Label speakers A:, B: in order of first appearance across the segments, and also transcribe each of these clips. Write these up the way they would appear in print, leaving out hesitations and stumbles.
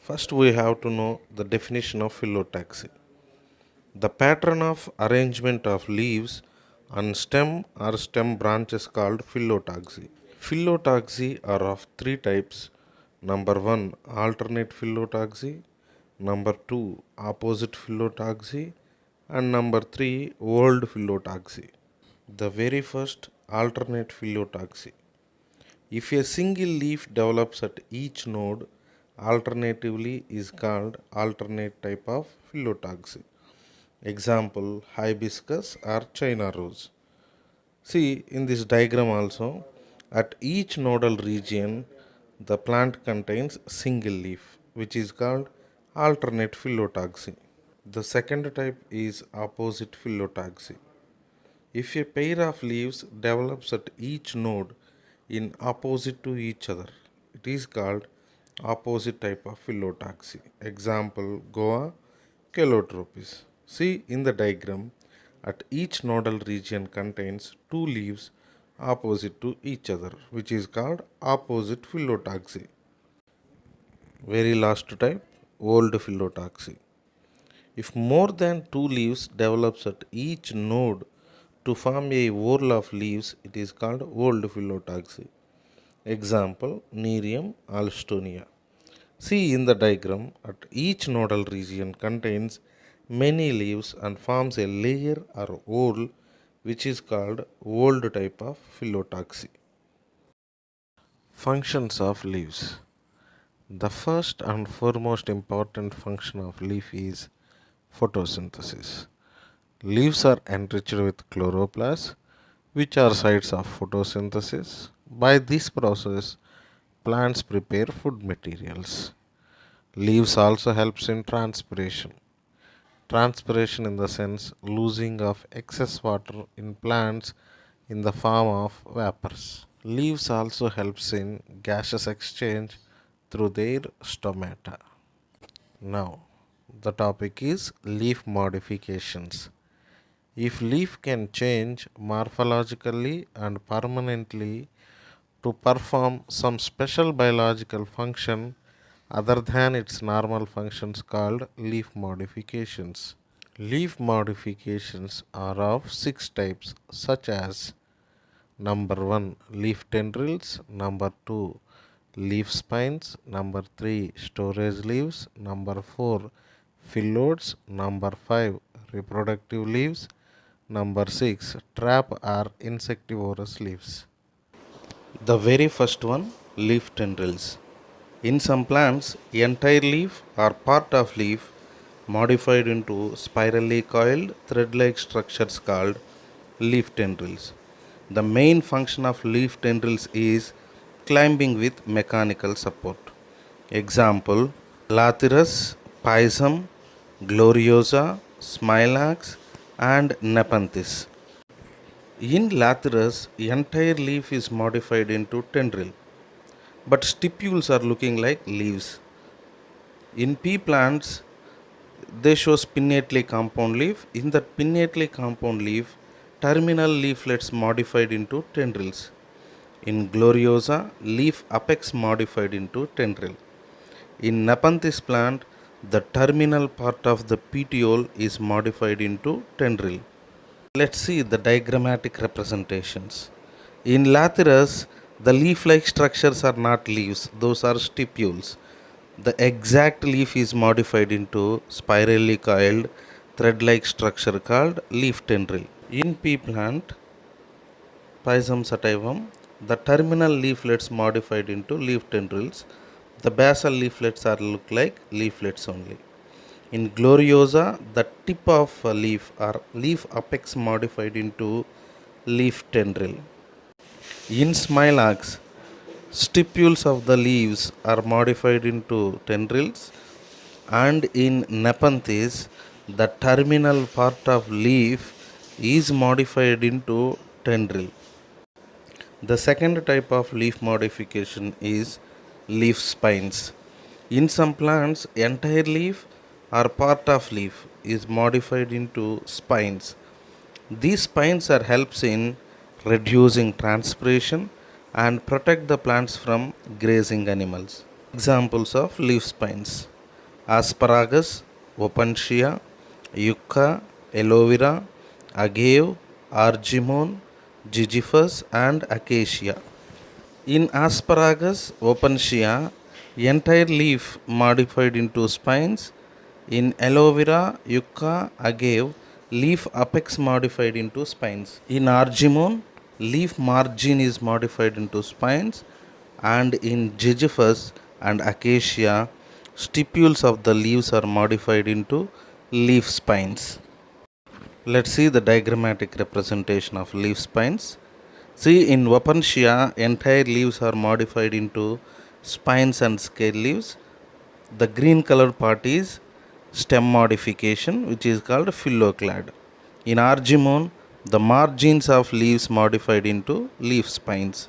A: First, we have to know the definition of phyllotaxy. The pattern of arrangement of leaves on stem or stem branches called phyllotaxy. Phyllotaxy are of three types. Number 1, alternate phyllotaxy. Number 2, opposite phyllotaxy. And number 3, old phyllotaxy. The very first, alternate phyllotaxy. If a single leaf develops at each node, alternatively is called alternate type of phyllotaxy. Example, hibiscus or China rose. See in this diagram also, at each nodal region, the plant contains single leaf, which is called alternate phyllotaxy. The second type is opposite phyllotaxy. If a pair of leaves develops at each node in opposite to each other, it is called opposite type of phyllotaxy. Example, Goa Calotropis. See in the diagram, at each nodal region contains two leaves opposite to each other, which is called opposite phyllotaxy. Very last type, old phyllotaxy. If more than two leaves develops at each node to form a whorl of leaves, it is called old phyllotaxy. Example, Nerium alstonia. See in the diagram, at each nodal region contains many leaves and forms a layer or whorl, which is called old type of phyllotaxy. Functions of leaves. The first and foremost important function of leaf is photosynthesis. Leaves are enriched with chloroplasts, which are sites of photosynthesis. By this process, plants prepare food materials. Leaves also helps in transpiration. Transpiration in the sense losing of excess water in plants in the form of vapors. Leaves also helps in gaseous exchange through their stomata. Now, the topic is leaf modifications. If leaf can change morphologically and permanently to perform some special biological function other than its normal functions called leaf modifications. Leaf modifications are of six types such as number 1, leaf tendrils, number 2, leaf spines, number 3, storage leaves, number 4, phyllodes, number 5, reproductive leaves, number 6, trap or insectivorous leaves. The very first one, leaf tendrils. In some plants, entire leaf or part of leaf modified into spirally coiled thread-like structures called leaf tendrils. The main function of leaf tendrils is climbing with mechanical support. Example, Lathyrus, Pisum, Gloriosa, Smilax and Nepenthes. In Lathyrus, entire leaf is modified into tendril, but stipules are looking like leaves. In pea plants, they show pinnately compound leaf. In that pinnately compound leaf, terminal leaflets modified into tendrils. In Gloriosa, leaf apex modified into tendril. In Nepenthes plant, the terminal part of the petiole is modified into tendril. Let's see the diagrammatic representations. In Lathyrus, the leaf-like structures are not leaves, those are stipules. The exact leaf is modified into spirally coiled thread-like structure called leaf tendril. In pea plant, Pisum sativum, the terminal leaflets modified into leaf tendrils. The basal leaflets are look like leaflets only. In Gloriosa, the tip of a leaf or leaf apex modified into leaf tendril. In Smilax, stipules of the leaves are modified into tendrils, and in Nepenthes, the terminal part of leaf is modified into tendril. The second type of leaf modification is leaf spines. In some plants, entire leaf or part of leaf is modified into spines. These spines are helps in reducing transpiration and protect the plants from grazing animals. Examples of leaf spines. asparagus, opuntia, yucca, aloe vera, agave, argemone, gingifus and acacia. In asparagus opuntia, entire leaf modified into spines. In aloe vera, yucca, agave, leaf apex modified into spines. In argemone, leaf margin is modified into spines. And in gingifus and acacia, stipules of the leaves are modified into leaf spines. Let's see the diagrammatic representation of leaf spines. See, in opuntia, entire leaves are modified into spines and scale leaves. The green color part is stem modification, which is called phylloclad. In argemone, the margins of leaves modified into leaf spines.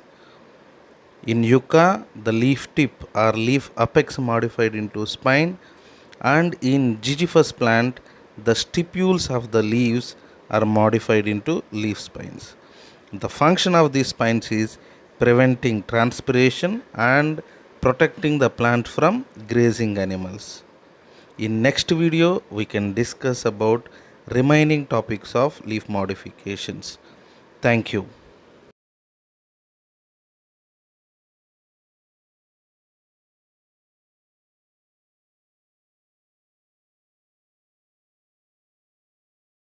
A: In yucca, the leaf tip or leaf apex modified into spine, and in gingifus plant, the stipules of the leaves are modified into leaf spines. The function of these spines is preventing transpiration and protecting the plant from grazing animals. In next video, we can discuss about remaining topics of leaf modifications. Thank you.